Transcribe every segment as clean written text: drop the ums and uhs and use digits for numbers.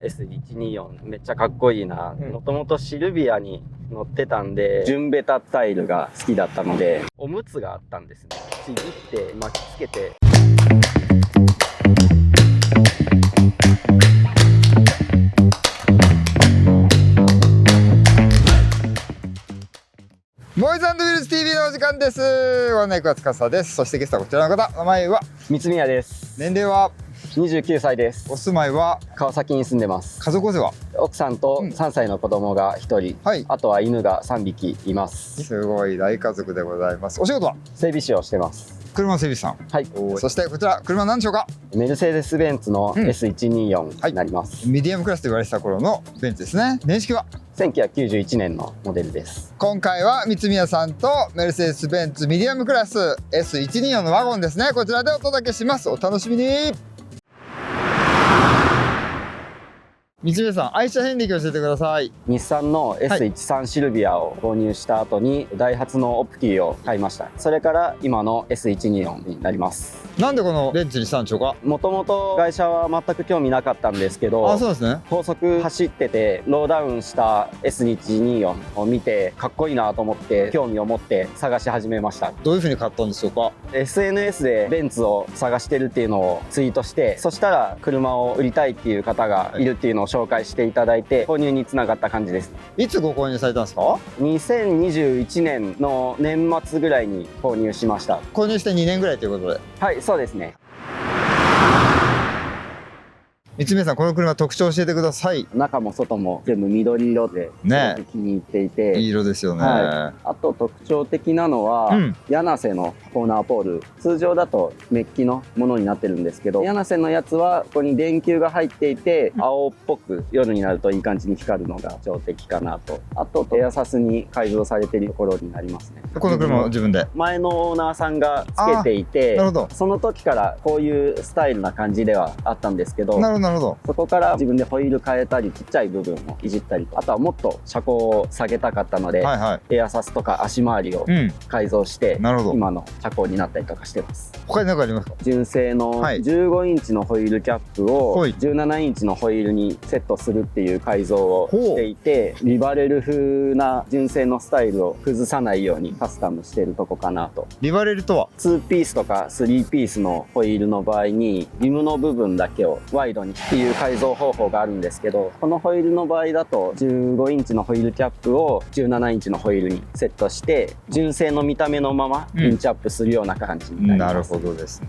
S124 めっちゃかっこいいな。もともとシルビアに乗ってたんで、純ベタスタイルが好きだったので、おむつがあったんですね。ちぎって巻きつけて。ボーイズ&ウィルズ TV のお時間です。ご案内は司です。そしてゲストはこちらの方。名前は三宮です。年齢は29歳です。お住まいは川崎に住んでます。家族構成は奥さんと3歳の子供が1人、はい、あとは犬が3匹います。すごい大家族でございます。お仕事は整備士をしてます。車の整備士さん。はい。そしてこちら車何でしょうか。メルセデス・ベンツの S124 になります、ミディアムクラスと言われてた頃のベンツですね。年式は1991年のモデルです。今回は三宮さんとメルセデス・ベンツミディアムクラス S124 のワゴンですね。こちらでお届けします。お楽しみに。三宮さん、愛車遍歴を教えてください。日産の S13 シルビアを購入した後に、ダイハツのオプティを買いました。それから今の S124 になります。なんでこのベンツにしたんでしょうか。もともと会社は全く興味なかったんですけど、そうですね。高速走っててローダウンした S124 を見てかっこいいなと思って興味を持って探し始めました。どういうふうに買ったんでしょうか。 SNS でベンツを探してるっていうのをツイートして、そしたら車を売りたいっていう方がいるっていうのを紹介していただいて購入につながった感じです。いつご購入されたんですか。2021年の年末ぐらいに購入しました。購入して2年ぐらいということで。はい、そうですね。三宮さん、この車特徴教えてください。中も外も全部緑色で、すごく気に入っていて、いい色ですよね。はい、あと特徴的なのは、柳瀬のコーナーポール、通常だとメッキのものになってるんですけど、柳瀬のやつはここに電球が入っていて、青っぽく夜になるといい感じに光るのが特徴的かなと。あとエアサスに改造されているところになりますね。この車は自分で前のオーナーさんがつけていて、その時からこういうスタイルな感じではあったんですけど、そこから自分でホイール変えたり、ちっちゃい部分をいじったり、あとはもっと車高を下げたかったので、エアサスとか足回りを改造して、今の車高になったりとかしてます。他に何かありますか。純正の15インチのホイールキャップを17インチのホイールにセットするっていう改造をしていて、リバレル風な純正のスタイルを崩さないようにカスタムしてるとこかなと。リバレルとは2ピースとか3ピースのホイールの場合にリムの部分だけをワイドにっていう改造方法があるんですけど、このホイールの場合だと15インチのホイールキャップを17インチのホイールにセットして純正の見た目のままインチアップするような感じになります。なるほどですね。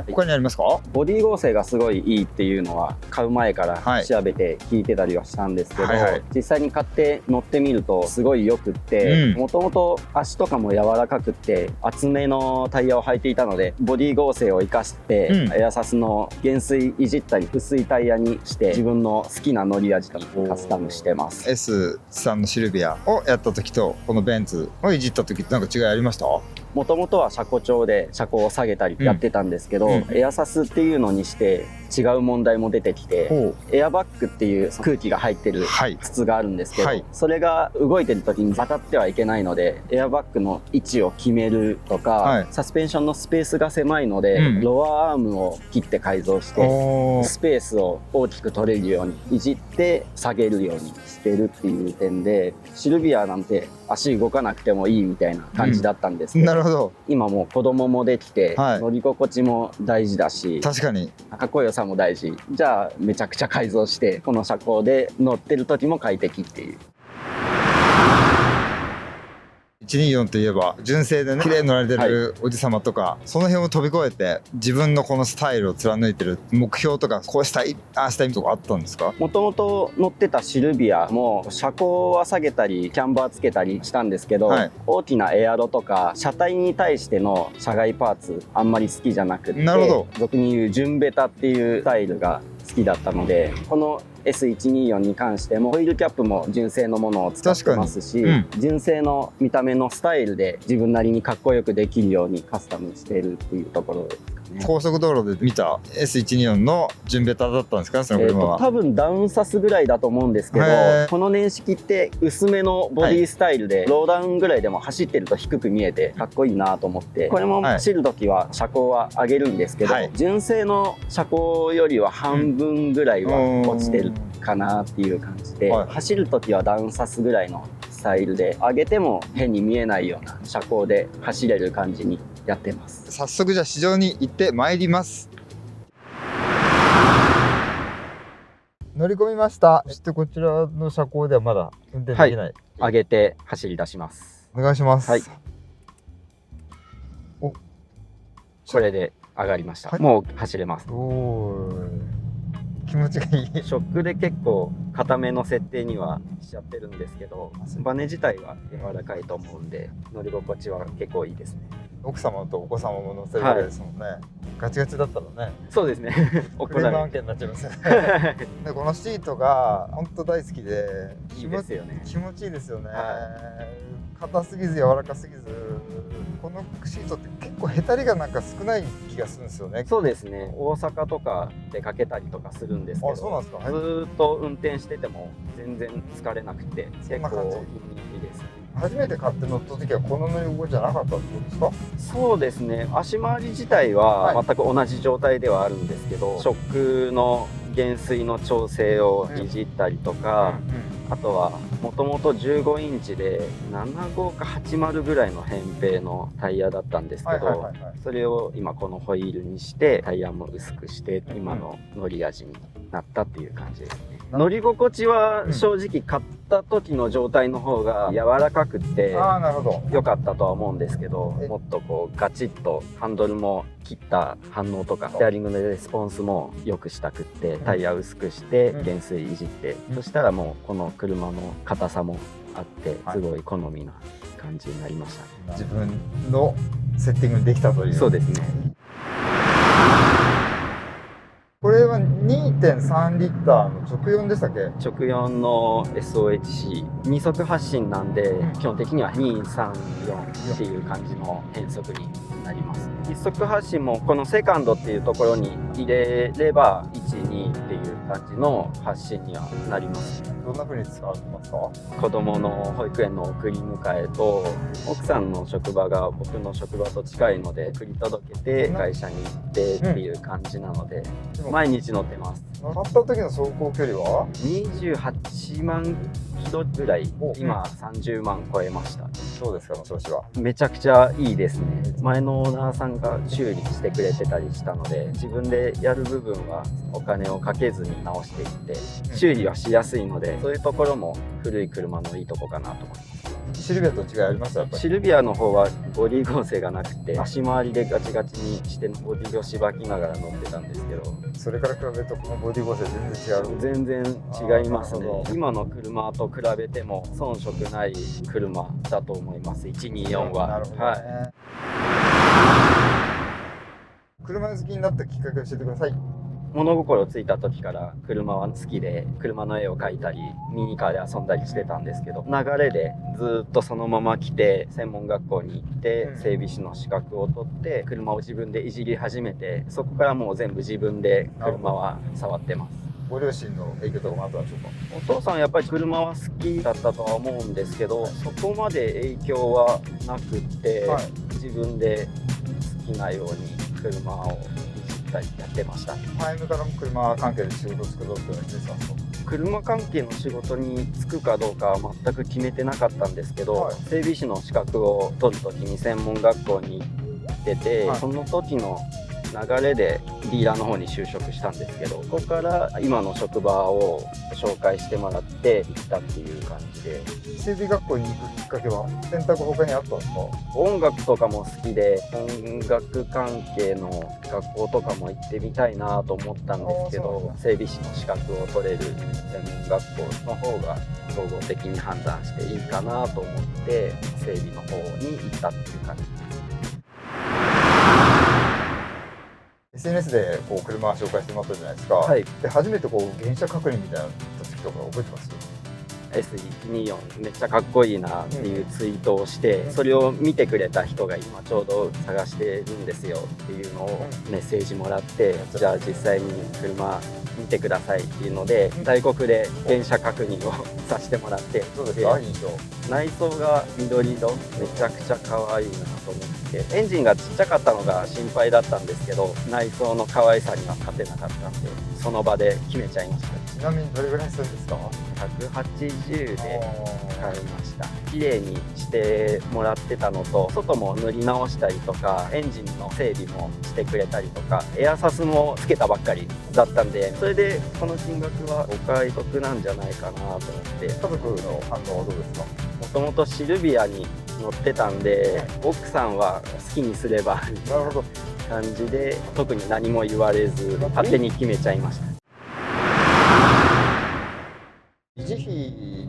他にありますか。ボディ剛性がすごいいいっていうのは買う前から調べて聞いてたりはしたんですけど、実際に買って乗ってみるとすごいよくって、もともと足とかも柔らかくって厚めのタイヤを履いていたので、ボディ剛性を生かしてエアサスの減水いじったり薄いタイヤにして自分の好きな乗り味とカスタムしてます。 S3 のシルビアをやった時とこのベンツをいじった時って何か違いありました。もともとは車高調で車高を下げたりやってたんですけど、エアサスっていうのにして違う問題も出てきて、エアバッグっていう空気が入ってる筒があるんですけど、それが動いてる時に当たってはいけないので、エアバッグの位置を決めるとか、サスペンションのスペースが狭いので、ロアアームを切って改造してスペースを大きく取れるようにいじって下げるようにしてるっていう点で、シルビアなんて足動かなくてもいいみたいな感じだったんですけど、今もう子供もできて、乗り心地も大事だし、確かにかっこよさも大事。じゃあめちゃくちゃ改造してこの車高で乗ってる時も快適っていう。124といえば純正でね綺麗に乗られてるおじさまとか、その辺を飛び越えて自分のこのスタイルを貫いてる目標とか、こうしたいああしたいとかあったんですか。もともと乗ってたシルビアも車高は下げたりキャンバーつけたりしたんですけど、大きなエアロとか車体に対しての車外パーツあんまり好きじゃなくて、俗に言う純ベタっていうスタイルが好きだったので、このS124 に関してもホイールキャップも純正のものを使ってますし、純正の見た目のスタイルで自分なりにかっこよくできるようにカスタムしてるっていうところですかね。高速道路で見た S124 の純ベタだったんですか、その車は。多分ダウンサスぐらいだと思うんですけど、この年式って薄めのボディスタイルで、ローダウンぐらいでも走ってると低く見えてかっこいいなと思って、これも走る時は車高は上げるんですけど、純正の車高よりは半分ぐらいは落ちてるかなっていう感じで、はい、走る時はダウンサスぐらいのスタイルで、上げても変に見えないような車高で走れる感じにやってます。早速じゃあ試乗に行ってまいります。乗り込みました。そしてこちらの車高ではまだ運転できない。上げて走り出します。お願いします。はい。お、これで上がりました。はい、もう走れます。おー、気持ちがいい。ショックで結構固めの設定にはしちゃってるんですけど、バネ自体は柔らかいと思うんで乗り心地は結構いいですね。奥様とお子様も乗せるぐらいですもんね。ガチガチだったらね。そうですね。クレーム案件になっちゃいますよね。でこのシートが本当大好きで、いいですよね。気持ちいいですよね。硬すぎず柔らかすぎず、このシートって結構へたりがなんか少ない気がするんですよね。そうですね。大阪とか出かけたりとかするんですけど、そうなんですか。ずーっと運転してても全然疲れなくて、結構いいです。初めて買って乗った時はこの乗り心地じゃなかったってことですか？そうですね。足回り自体は全く同じ状態ではあるんですけど、ショックの減衰の調整をいじったりとか、あとはもともと15インチで75か80ぐらいの扁平のタイヤだったんですけど、それを今このホイールにしてタイヤも薄くして今の乗り味になったっていう感じですね。乗り心地は正直買った時の状態の方が柔らかくて良かったとは思うんですけど、もっとこうガチッとハンドルも切った反応とかステアリングのレスポンスも良くしたくってタイヤ薄くして減衰いじって、そしたらもうこの車の硬さもあってすごい好みな感じになりましたね。自分のセッティングにできたという。そうですね。これは 2.3 リッターの直4でしたっけ？直4の SOHC 2速発進なんで、基本的には234っていう感じの変速になります。1速発進もこのセカンドっていうところに入れれば12っていう感じの発進にはなります。どんな風に使われてますか？子供の保育園の送り迎えと、奥さんの職場が僕の職場と近いので送り届けて会社に行ってっていう感じなので、毎日乗ってます。乗った時の走行距離は28万キロぐらい、今30万超えました。どうですか、調子は？めちゃくちゃいいですね。前のオーナーさんが修理してくれてたりしたので、自分でやる部分はお金をかけずに直していって修理はしやすいので、そういうところも古い車のいいとこかなと思います。シルビアと違いありますやっぱり？シルビアの方はボディ剛性がなくて足回りでガチガチにしてボディをしばきながら乗ってたんですけど、それから比べるとこのボディ剛性全然違う？全然違いますね。今の車と比べても遜色ない車だと思います。124は。なるほどね。はい、車好きになったきっかけを教えてください。物心ついた時から車は好きで、車の絵を描いたりミニカーで遊んだりしてたんですけど、流れでずっとそのまま来て専門学校に行って整備士の資格を取って車を自分でいじり始めて、そこからもう全部自分で車は触ってます。ご両親の影響とかもあったんでしょうか？お父さんやっぱり車は好きだったとは思うんですけど、そこまで影響はなくって、自分で好きなように車をやってました。早めから車関係で仕事を作ろうっていうのは決めてたんですか？車関係の仕事に就くかどうかは全く決めてなかったんですけど、整備士の資格を取るときに専門学校に行ってて、その時の流れでディーラーの方に就職したんですけど、ここから今の職場を紹介してもらって行ったっていう感じで。整備学校に行くきっかけは選択他にあったんですか？音楽とかも好きで、音楽関係の学校とかも行ってみたいなと思ったんですけど、整備士の資格を取れる専門学校の方が総合的に判断していいかなと思って整備の方に行ったっていう感じです。SNS でこう車を紹介してもらったじゃないですか。で初めてこう原車確認みたいな時とか覚えてます？ S124 めっちゃかっこいいなっていうツイートをして、それを見てくれた人が今ちょうど探してるんですよっていうのをメッセージもらって、じゃあ実際に車見てくださいっていうので、大黒で原車確認をさせてもらって、どうですか、印象。内装が緑色、めちゃくちゃ可愛いなと思って、エンジンがちっちゃかったのが心配だったんですけど、内装の可愛さには勝てなかったんで、その場で決めちゃいました。ちなみにどれぐらいするんですか？180で買いました。綺麗にしてもらってたのと、外も塗り直したりとか、エンジンの整備もしてくれたりとか、エアサスもつけたばっかりだったんで、それでこの金額はお買い得なんじゃないかなと思って。家族の反応はどうですか？もともとシルビアに乗ってたんで、奥さんは好きにすればみたいな感じで、特に何も言われず勝手に決めちゃいました。維持費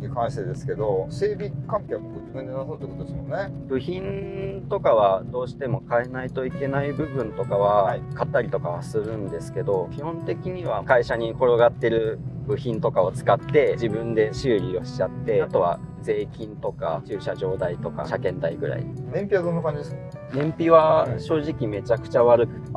に関してですけど、整備関係はもう自分でなさうってことですもんね。部品とかはどうしても変えないといけない部分とかは買ったりとかはするんですけど、基本的には会社に転がってる部品とかを使って自分で修理をしちゃって、あとは税金とか駐車場代とか車検代ぐらい。燃費はどんな感じですか？燃費は正直めちゃくちゃ悪くて、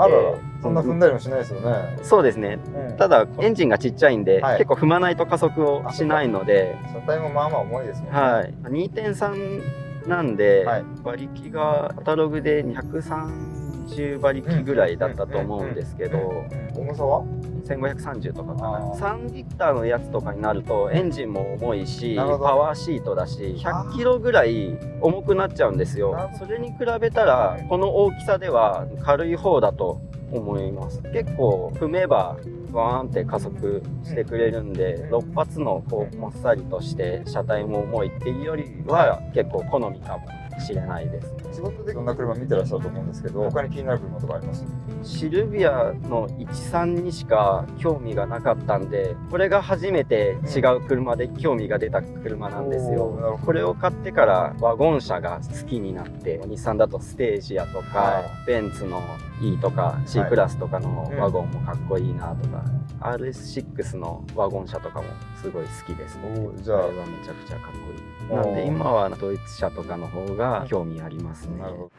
そんな踏んだりもしないですよね。そうですね、ただエンジンがちっちゃいんで、結構踏まないと加速をしないので、車体もまあまあ重いですもんね。はい、2.3 なんで、馬力がカタログで230馬力ぐらいだったと思うんですけど、重さは1530とかかな。3リッターのやつとかになるとエンジンも重いし、パワーシートだし100キロぐらい重くなっちゃうんですよ。それに比べたらこの大きさでは軽い方だと思います。結構踏めばバーンって加速してくれるんで、6発のこうもっさりとして車体も重いっていうよりは結構好みかもしれないです。仕事でいろんな車見てらっしゃると思うんですけど、他に気になる車とかあります？シルビアの13にしか興味がなかったんで、これが初めて違う車で興味が出た車なんですよ。これを買ってからワゴン車が好きになって、日産だとステージアとか、ベンツの E とか C クラスとかのワゴンもかっこいいなとか、RS6 のワゴン車とかもすごい好きですね。じゃああれはめちゃくちゃかっこいい。なんで今はドイツ車とかの方が興味ありますね。なるほど。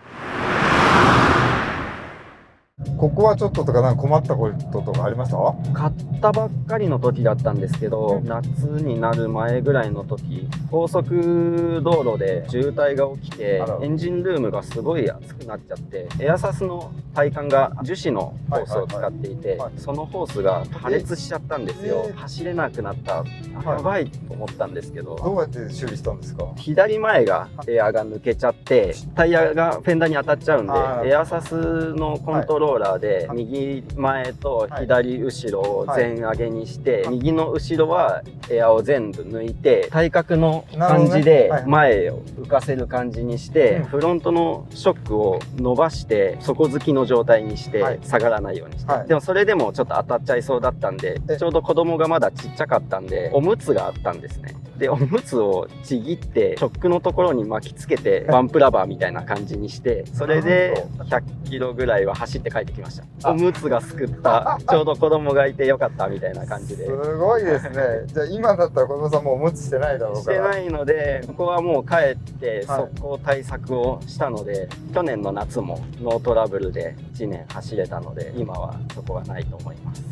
ここはちょっととかなんか困ったこととかありました？買ったばっかりの時だったんですけど、夏になる前ぐらいの時、高速道路で渋滞が起きて、エンジンルームがすごい熱くなっちゃって、エアサスの体幹が樹脂のホースを使っていて、そのホースが破裂しちゃったんですよ。走れなくなった。やばいと思ったんですけど、どうやって修理したんですか？左前がエアが抜けちゃって、タイヤがフェンダーに当たっちゃうんで、エアサスのコントローラーで右前と左後ろを全上げにして、右の後ろはエアを全部抜いて、対角の感じで前を浮かせる感じにして、フロントのショックを伸ばして底付きの状態にして下がらないようにして、でもそれでもちょっと当たっちゃいそうだったんで、ちょうど子供がまだちっちゃかったんでおむつがあったんですね。でおむつをちぎってショックのところに巻きつけてバンプラバーみたいな感じにして、それで100キロぐらいは走って帰ってきました。おむつがすくったちょうど子供がいてよかったみたいな感じで。すごいですね。じゃあ今だったら子供さんもおむつしてないだろうから。してないので、ここはもう帰って速攻対策をしたので、去年の夏もノートラブルで1年走れたので、今はそこはないと思います。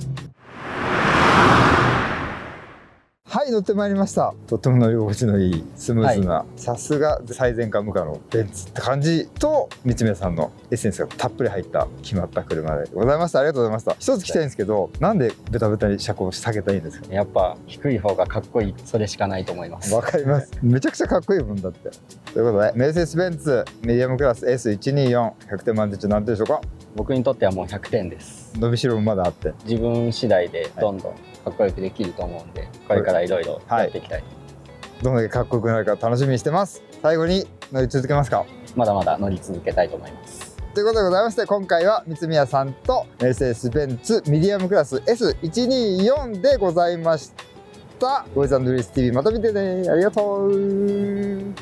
はい、乗ってまいりました。とっても乗り心地のいいスムーズな、さすが最前科無価のベンツって感じと、三宮さんのエッセンスがたっぷり入った決まった車でございました。ありがとうございました。一つ聞きたいんですけど、なんでベタベタに車高を下げたらいいんですか？やっぱ低い方がかっこいい、それしかないと思います。わかります。めちゃくちゃかっこいいもんだって。ということで、メルセデス・ベンツミディアムクラス S124、100点満点中何点でしょうか？僕にとってはもう100点です。伸びしろもまだあって、自分次第でどんどんかっこよくできると思うんで、これからいろいろやっていきたい。どんだけかっこよくなるか楽しみにしてます。最後に乗り続けますか？まだまだ乗り続けたいと思います。ということでございまして、今回は三宮さんとメルセデス・ベンツミディアムクラス S124 でございました。ボーイズ&ルイス TV また見てね。ありがとう。